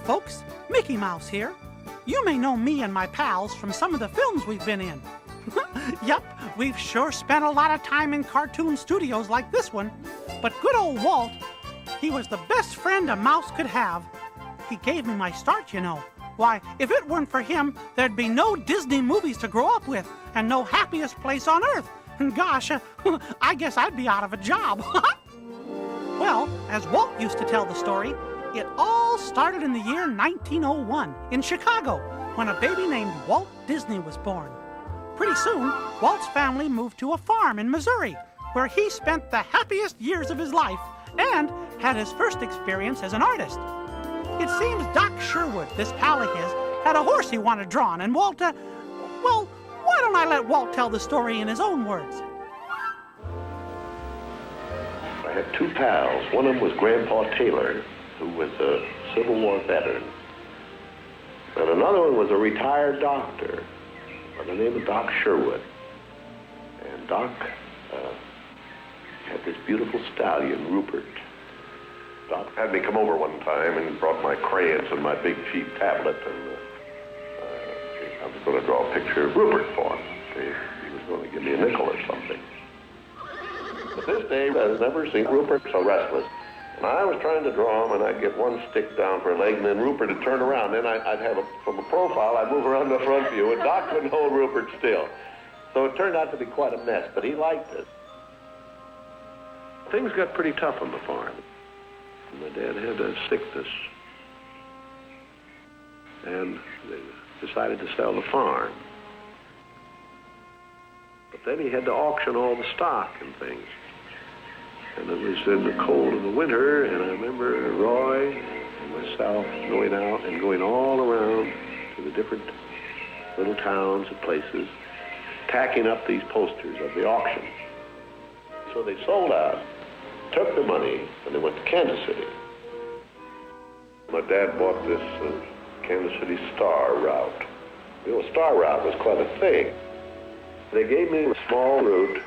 folks. Mickey Mouse here. You may know me and my pals from some of the films we've been in. Yep, we've sure spent a lot of time in cartoon studios like this one. But good old Walt, he was the best friend a mouse could have. He gave me my start, you know. Why, if it weren't for him, there'd be no Disney movies to grow up with and no happiest place on earth. And gosh, I guess I'd be out of a job. Well, as Walt used to tell the story, it all started in the year 1901 in Chicago when a baby named Walt Disney was born. Pretty soon, Walt's family moved to a farm in Missouri where he spent the happiest years of his life and had his first experience as an artist. It seems Doc Sherwood, this pal of his, had a horse he wanted drawn, and Walt, well, why don't I let Walt tell the story in his own words? I had two pals. One of them was Grandpa Taylor, who was a Civil War veteran. And another one was a retired doctor by the name of Doc Sherwood. And Doc had this beautiful stallion, Rupert. Doc had me come over one time and brought my crayons and my big cheap tablet, and I was going to draw a picture of Rupert for him. He was going to give me a nickel or something. But this day, I've never seen Rupert so restless. And I was trying to draw him, and I'd get one stick down for a leg, and then Rupert would turn around. Then I'd have, from a profile, I'd move around the front view, and Doc couldn't hold Rupert still. So it turned out to be quite a mess, but he liked it. Things got pretty tough on the farm. My dad had a sickness, and they decided to sell the farm. But then he had to auction all the stock and things. And it was in the cold of the winter, and I remember Roy and myself going out and going all around to the different little towns and places, tacking up these posters of the auction. So they sold out, took the money, and they went to Kansas City. My dad bought this Kansas City Star route. The old Star route was quite a thing. They gave me a small route.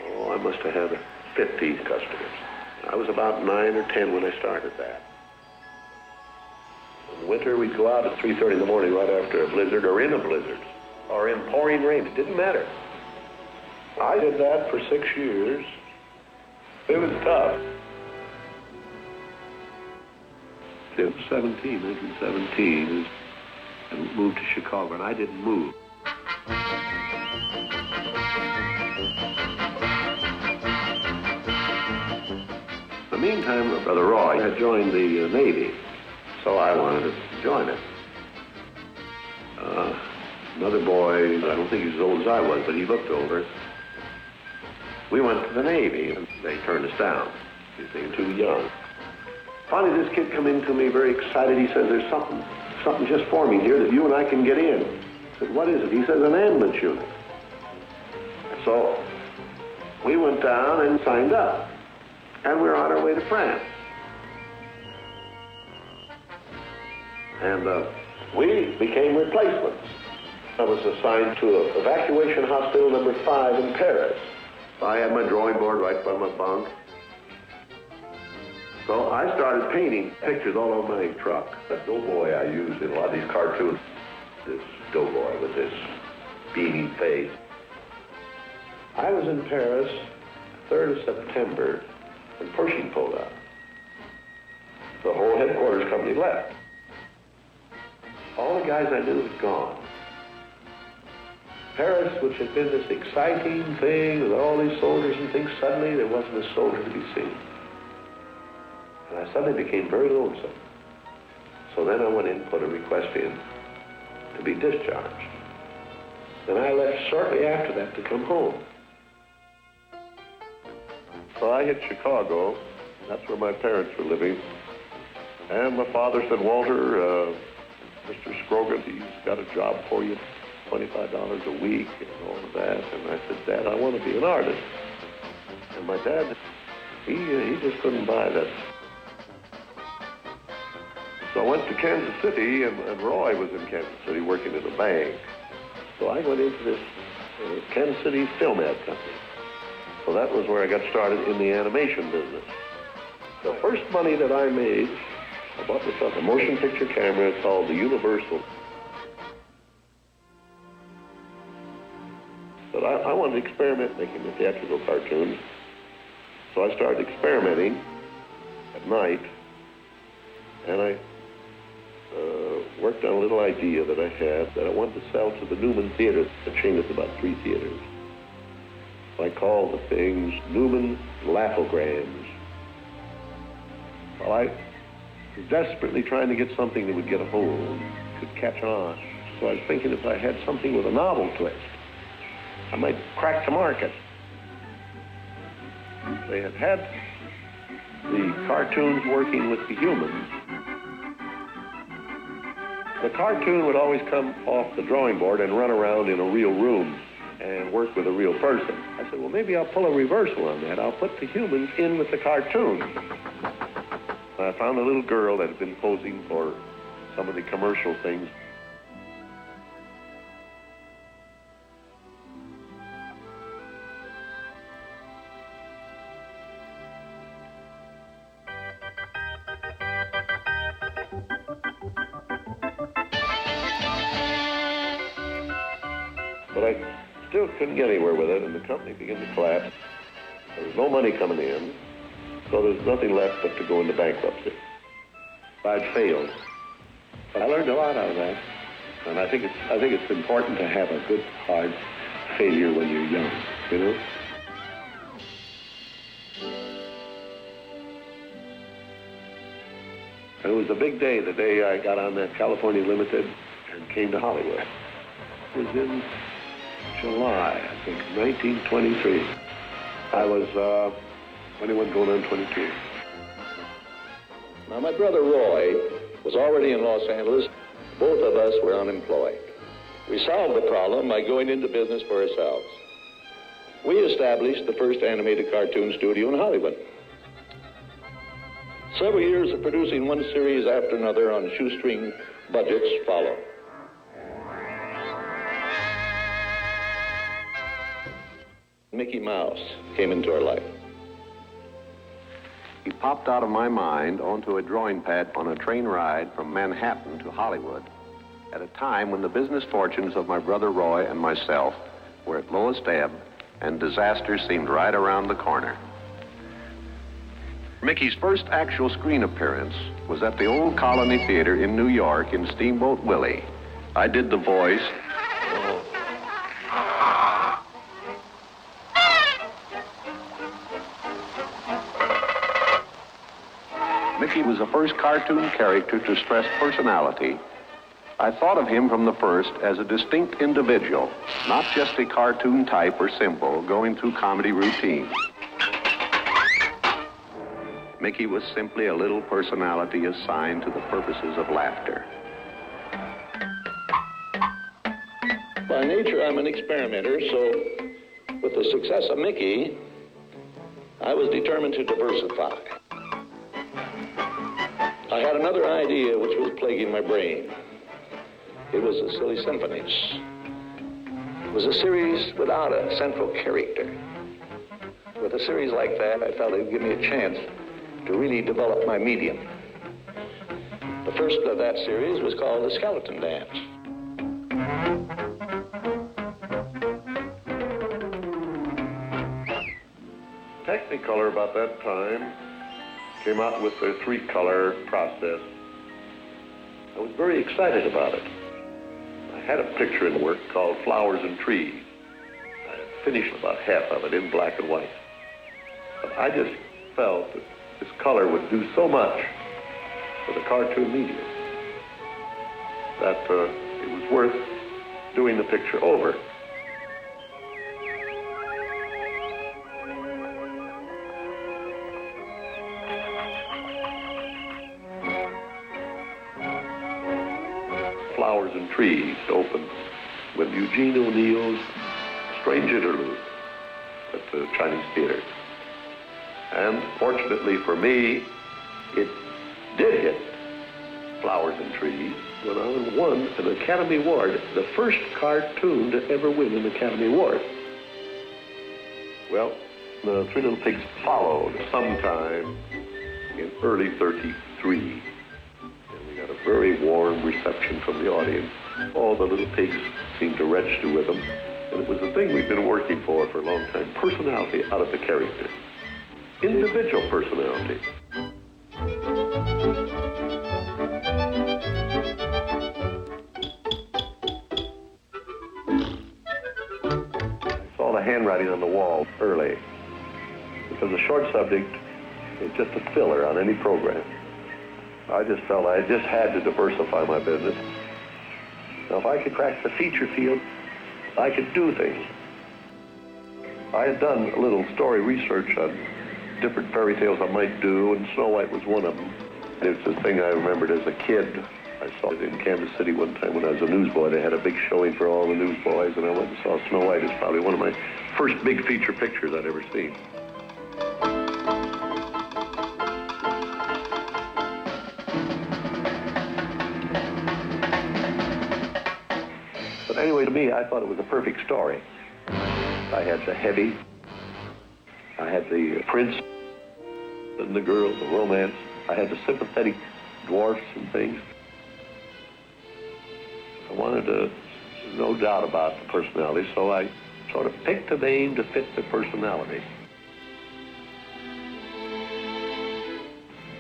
Oh, I must have had 50 customers. I was about 9 or 10 when I started that. In winter, we'd go out at 3:30 in the morning right after a blizzard, or in a blizzard, or in pouring rain. It didn't matter. I did that for 6 years. It was tough. In 1917, I moved to Chicago, and I didn't move. In the meantime, Brother Roy had joined the Navy, so I wanted to join it. Another boy, I don't think he's as old as I was, but he looked over. We went to the Navy, and they turned us down. They were too young. Finally, this kid come in to me very excited. He says, there's something just forming here that you and I can get in. I said, what is it? He says, an ambulance unit. So we went down and signed up. And we were on our way to France. And we became replacements. I was assigned to evacuation hospital number 5 in Paris. I had my drawing board right by my bunk. So I started painting pictures all over my truck. That doughboy I used in a lot of these cartoons, this doughboy with this beaming face. I was in Paris, 3rd of September, when Pershing pulled out. The whole headquarters company left. All the guys I knew had gone. Paris, which had been this exciting thing with all these soldiers and things, suddenly there wasn't a soldier to be seen. And I suddenly became very lonesome. So then I went in and put a request in to be discharged. Then I left shortly after that to come home. So I hit Chicago. That's where my parents were living. And my father said, Walter, Mr. Scrogan, he's got a job for you, $25 a week and all of that. And I said, Dad, I want to be an artist. And my dad, he just couldn't buy that. So I went to Kansas City, and Roy was in Kansas City working at a bank. So I went into this Kansas City Film Ad Company. So that was where I got started in the animation business. The first money that I made I bought myself a motion picture camera called the Universal. But I wanted to experiment making the theatrical cartoons. So I started experimenting at night, and I worked on a little idea that I had that I wanted to sell to the Newman Theater, a chain of about 3 theaters. I called the things Newman Laughograms. Well, I was desperately trying to get something that would get a hold, could catch on. So I was thinking if I had something with a novel twist, I might crack the market. They had the cartoons working with the humans. The cartoon would always come off the drawing board and run around in a real room and work with a real person. I said, well, maybe I'll pull a reversal on that. I'll put the humans in with the cartoon. I found a little girl that had been posing for some of the commercial things. But I still couldn't get anywhere with it, and the company began to collapse. There was no money coming in, so there's nothing left but to go into bankruptcy. I'd failed. But I learned a lot out of that, and I think it's important to have a good, hard failure when you're young, you know? And it was a big day, the day I got on that California Limited and came to Hollywood. It was in July, I think, 1923. I was 21 going on 22. Now, my brother Roy was already in Los Angeles. Both of us were unemployed. We solved the problem by going into business for ourselves. We established the first animated cartoon studio in Hollywood. Several years of producing one series after another on shoestring budgets followed. Mickey Mouse came into our life. He popped out of my mind onto a drawing pad on a train ride from Manhattan to Hollywood at a time when the business fortunes of my brother Roy and myself were at lowest ebb and disaster seemed right around the corner. Mickey's first actual screen appearance was at the Old Colony Theater in New York in Steamboat Willie. I did the voice. Mickey was the first cartoon character to stress personality. I thought of him from the first as a distinct individual, not just a cartoon type or symbol going through comedy routine. Mickey was simply a little personality assigned to the purposes of laughter. By nature, I'm an experimenter, so with the success of Mickey, I was determined to diversify. I had another idea which was plaguing my brain. It was the Silly Symphonies. It was a series without a central character. With a series like that, I felt it would give me a chance to really develop my medium. The first of that series was called The Skeleton Dance. Technicolor about that time came out with their 3-color process. I was very excited about it. I had a picture in work called Flowers and Trees. I finished about half of it in black and white. But I just felt that this color would do so much for the cartoon medium that it was worth doing the picture over. Flowers and Trees opened with Eugene O'Neill's Strange Interlude at the Chinese Theater. And fortunately for me, it did hit Flowers and Trees. Went on and won an Academy Award, the first cartoon to ever win an Academy Award. Well, the Three Little Pigs followed sometime in early '33. very warm reception from the audience. All the little pigs seemed to register with them. And it was the thing we'd been working for a long time. Personality out of the character. Individual personality. I saw the handwriting on the wall early. Because the short subject is just a filler on any program. I just felt I just had to diversify my business. Now, if I could crack the feature field, I could do things. I had done a little story research on different fairy tales I might do, and Snow White was one of them. It's a thing I remembered as a kid. I saw it in Kansas City one time when I was a newsboy. They had a big showing for all the newsboys, and I went and saw Snow White. It's probably one of my first big feature pictures I'd ever seen. But anyway, to me, I thought it was a perfect story. I had the heavy, I had the prince and the girl, the romance. I had the sympathetic dwarfs and things. I wanted to, no doubt about the personality, so I sort of picked a name to fit the personality.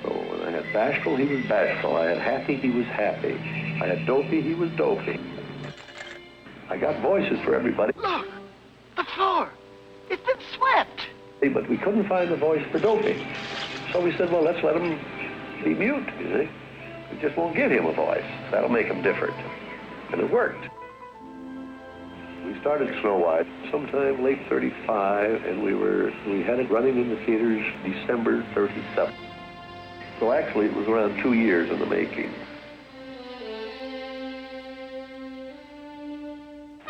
So when I had bashful, he was bashful. I had happy, he was happy. I had dopey, he was dopey. I got voices for everybody. Look, the floor. It's been swept. But we couldn't find the voice for Dopey. So we said, well, let's let him be mute, you see. We just won't give him a voice. That'll make him different. And it worked. We started Snow White sometime late 35, and we had it running in the theaters December 37. So actually, it was around 2 years in the making.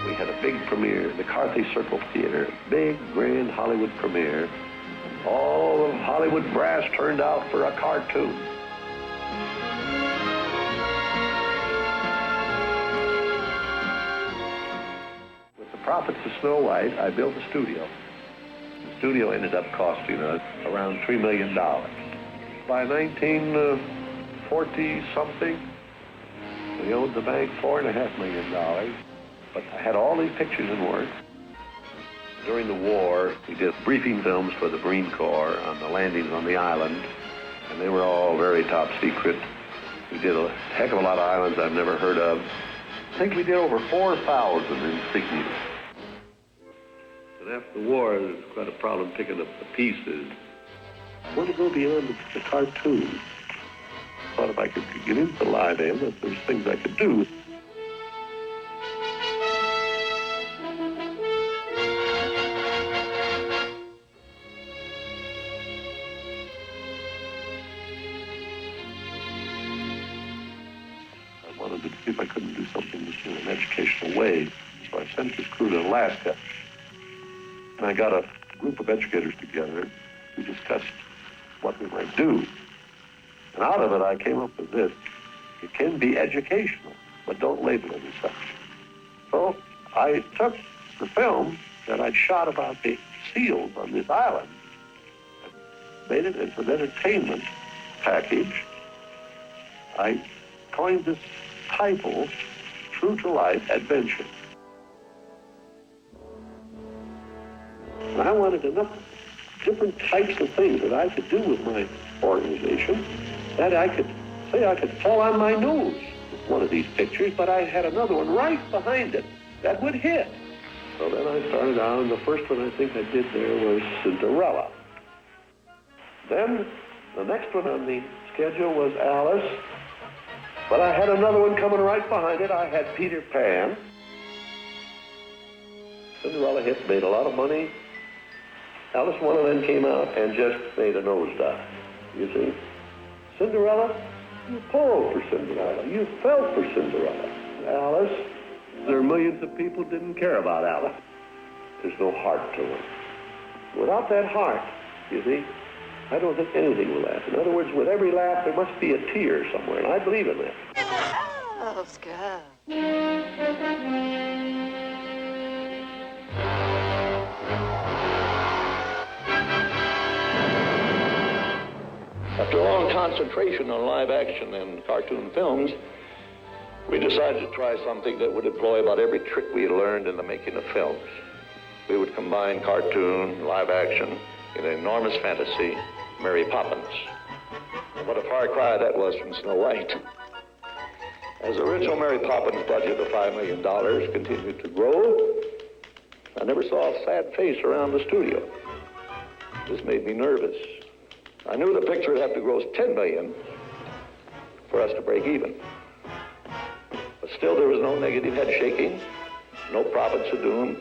We had a big premiere, the Carthay Circle Theater, big, grand Hollywood premiere. All of Hollywood brass turned out for a cartoon. With the profits of Snow White, I built a studio. The studio ended up costing us around $3 million. By 1940-something, we owed the bank $4.5 million. But I had all these pictures in work. During the war, we did briefing films for the Marine Corps on the landings on the island, and they were all very top secret. We did a heck of a lot of islands I've never heard of. I think we did over 4,000 insignias. And after the war, there was quite a problem picking up the pieces. I want to go beyond the cartoon. I thought if I could get into the live end, that there's things I could do. To see if I couldn't do something in an educational way. So I sent this crew to Alaska. And I got a group of educators together who discussed what we might do. And out of it, I came up with this. It can be educational, but don't label it as such. So I took the film that I'd shot about the seals on this island and made it into an entertainment package. I coined this title, True to Life Adventure. And I wanted enough different types of things that I could do with my organization that I could fall on my nose with one of these pictures, but I had another one right behind it that would hit. So then I started out, and the first one I think I did there was Cinderella. Then the next one on the schedule was Alice. But I had another one coming right behind it. I had Peter Pan. Cinderella hit, made a lot of money. Alice, one of them came out and just made a nosedive, you see. Cinderella, you pulled for Cinderella. You felt for Cinderella. Alice, there are millions of people who didn't care about Alice. There's no heart to it. Without that heart, you see, I don't think anything will last. In other words, with every laugh, there must be a tear somewhere, and I believe in that. Oh, Scott. A After a long concentration on live action and cartoon films, we decided to try something that would employ about every trick we had learned in the making of films. We would combine cartoon, live action, in an enormous fantasy, Mary Poppins. And what a far cry that was from Snow White. As the original Mary Poppins budget of $5 million continued to grow, I never saw a sad face around the studio. This made me nervous. I knew the picture would have to gross $10 million for us to break even. But still, there was no negative head shaking, no profits of doom.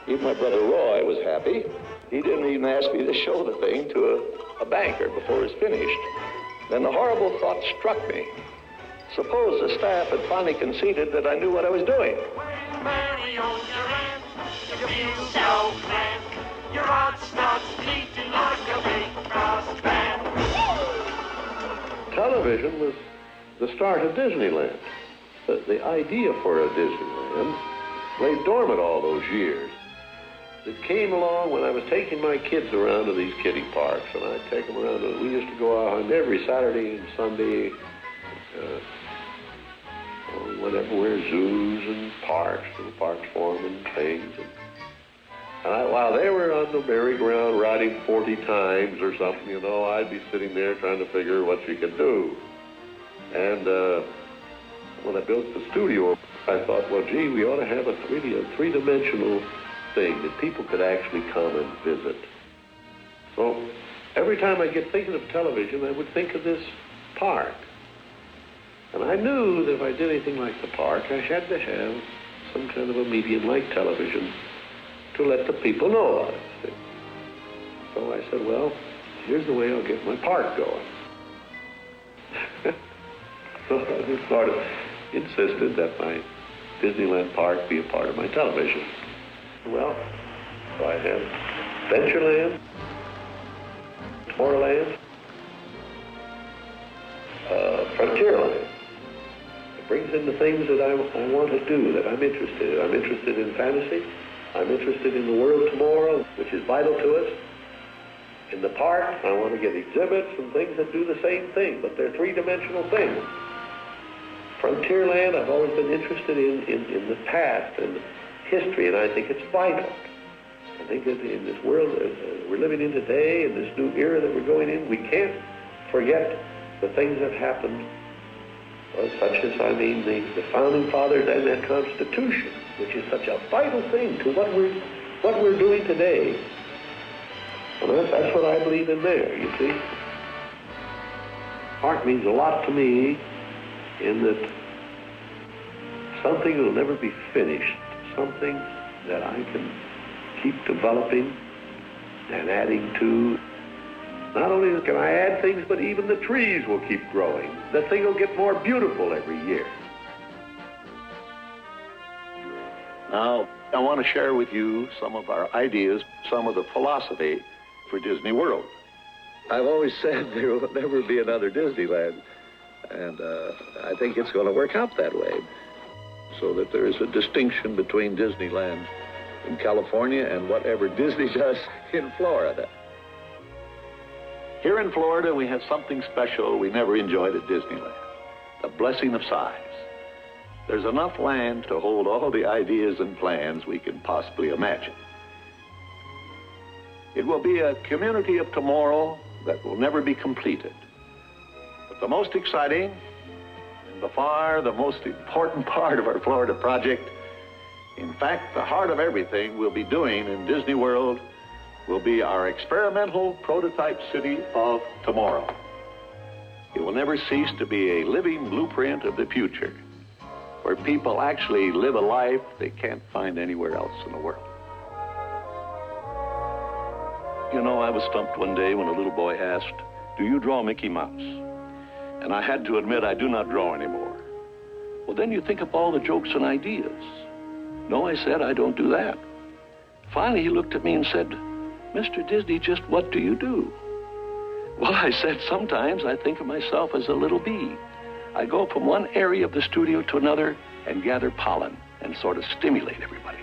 Even my brother Roy was happy. He didn't even ask me to show the thing to a banker before it was finished. Then the horrible thought struck me. Suppose the staff had finally conceded that I knew what I was doing. When Mary owns your hand, you feel so grand. Your heart starts beating like a big brass band. Television was the start of Disneyland. The idea for a Disneyland lay dormant all those years. It came along when I was taking my kids around to these kiddie parks, and I'd take them around. We used to go out on every Saturday and Sunday. We went everywhere, zoos and parks, little parks for them and things. And while they were on the merry-go-round riding 40 times or something, you know, I'd be sitting there trying to figure what she could do. And when I built the studio, I thought, well, gee, we ought to have really a three-dimensional thing that people could actually come and visit. So every time I get thinking of television, I would think of this park. And I knew that if I did anything like the park, I had to have some kind of a medium like television to let the people know about it. So I said, well, here's the way I'll get my park going. So I sort of insisted that my Disneyland park be a part of my television. Well, so I had Adventureland, Tomorrowland, Frontierland. It brings in the things that I want to do, that I'm interested in. I'm interested in fantasy. I'm interested in the world tomorrow, which is vital to us. In the park, I want to get exhibits and things that do the same thing, but they're three-dimensional things. Frontierland, I've always been interested in the past and history, and I think it's vital. I think that in this world we're living in today, in this new era that we're going in, we can't forget the things that happened, such as, the Founding Fathers and that Constitution, which is such a vital thing to what we're doing today. And that's what I believe in there, you see. Art means a lot to me in that something will never be finished, something that I can keep developing and adding to. Not only can I add things, but even the trees will keep growing. The thing will get more beautiful every year. Now, I want to share with you some of our ideas, some of the philosophy for Disney World. I've always said there will never be another Disneyland, and I think it's going to work out that way, so that there is a distinction between Disneyland in California and whatever Disney does in Florida. Here in Florida, we have something special we never enjoyed at Disneyland, the blessing of size. There's enough land to hold all the ideas and plans we can possibly imagine. It will be a community of tomorrow that will never be completed. But the most exciting, and by far the most important part of our Florida project, in fact, the heart of everything we'll be doing in Disney World, will be our experimental prototype city of tomorrow. It will never cease to be a living blueprint of the future, where people actually live a life they can't find anywhere else in the world. You know, I was stumped one day when a little boy asked, "Do you draw Mickey Mouse?" And I had to admit I do not draw anymore. Well, then you think of all the jokes and ideas. No, I said, I don't do that. Finally, he looked at me and said, "Mr. Disney, just what do you do?" Well, I said, sometimes I think of myself as a little bee. I go from one area of the studio to another and gather pollen and sort of stimulate everybody.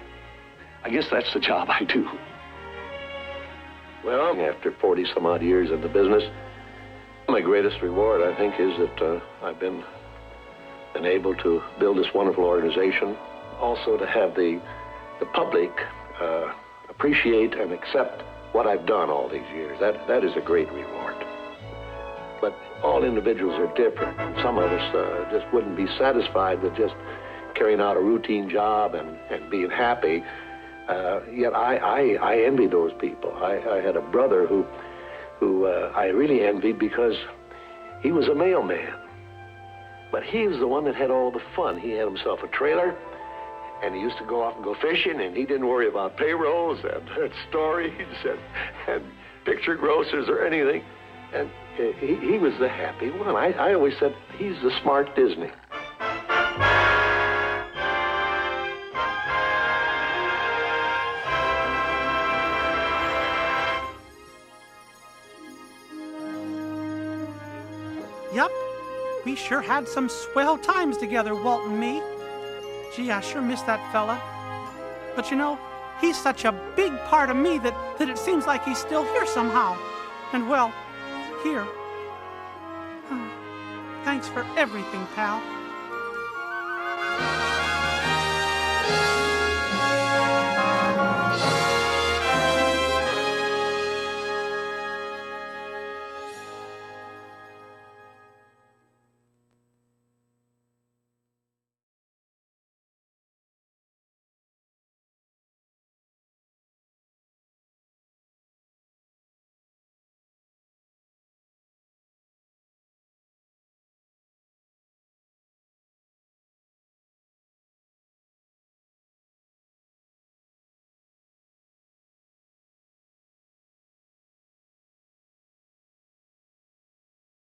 I guess that's the job I do. Well, after 40 some odd years in the business, My greatest reward, I think, is that I've been able to build this wonderful organization. Also to have the public appreciate and accept what I've done all these years. That is a great reward. But all individuals are different. Some of us just wouldn't be satisfied with just carrying out a routine job and being happy. Yet I envy those people. I had a brother who I really envied because he was a mailman. But he was the one that had all the fun. He had himself a trailer, and he used to go off and go fishing, and he didn't worry about payrolls and stories and picture grosses or anything. And he was the happy one. I always said he's the smart Disney. Yup, we sure had some swell times together, Walt and me. Gee, I sure miss that fella. But you know, he's such a big part of me that it seems like he's still here somehow. And well, here. Thanks for everything, pal.